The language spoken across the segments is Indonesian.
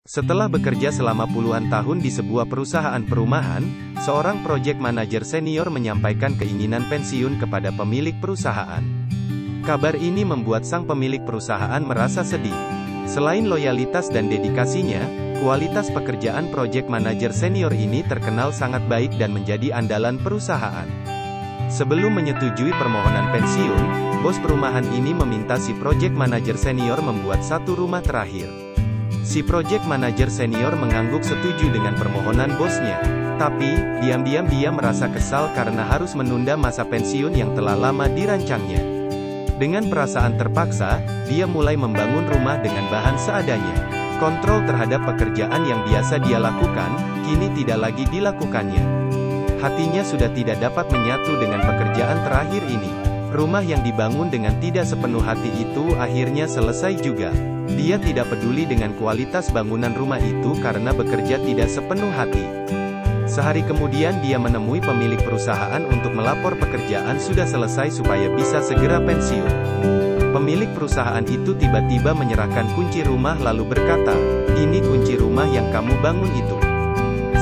Setelah bekerja selama puluhan tahun di sebuah perusahaan perumahan, seorang project manager senior menyampaikan keinginan pensiun kepada pemilik perusahaan. Kabar ini membuat sang pemilik perusahaan merasa sedih. Selain loyalitas dan dedikasinya, kualitas pekerjaan project manager senior ini terkenal sangat baik dan menjadi andalan perusahaan. Sebelum menyetujui permohonan pensiun, bos perumahan ini meminta si project manager senior membuat satu rumah terakhir. Si project manager senior mengangguk setuju dengan permohonan bosnya. Tapi, diam-diam dia merasa kesal karena harus menunda masa pensiun yang telah lama dirancangnya. Dengan perasaan terpaksa, dia mulai membangun rumah dengan bahan seadanya. Kontrol terhadap pekerjaan yang biasa dia lakukan, kini tidak lagi dilakukannya. Hatinya sudah tidak dapat menyatu dengan pekerjaan terakhir ini. Rumah yang dibangun dengan tidak sepenuh hati itu akhirnya selesai juga. Dia tidak peduli dengan kualitas bangunan rumah itu karena bekerja tidak sepenuh hati. Sehari kemudian dia menemui pemilik perusahaan untuk melapor pekerjaan sudah selesai supaya bisa segera pensiun. Pemilik perusahaan itu tiba-tiba menyerahkan kunci rumah lalu berkata, "Ini kunci rumah yang kamu bangun itu."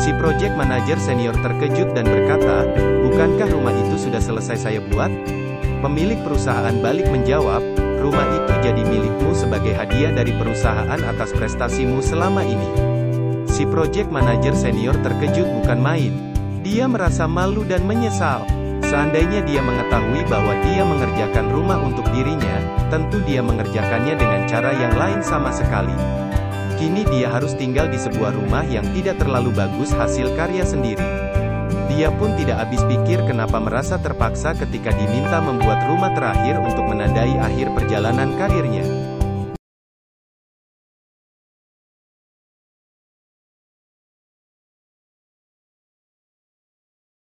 Si project manager senior terkejut dan berkata, "Bukankah rumah itu sudah selesai saya buat?" Pemilik perusahaan balik menjawab, "Rumah itu jadi milikmu sebagai hadiah dari perusahaan atas prestasimu selama ini." Si project manager senior terkejut bukan main. Dia merasa malu dan menyesal. Seandainya dia mengetahui bahwa dia mengerjakan rumah untuk dirinya, tentu dia mengerjakannya dengan cara yang lain sama sekali. Kini dia harus tinggal di sebuah rumah yang tidak terlalu bagus hasil karya sendiri. Dia pun tidak habis pikir kenapa merasa terpaksa ketika diminta membuat rumah terakhir untuk menandai akhir perjalanan karirnya.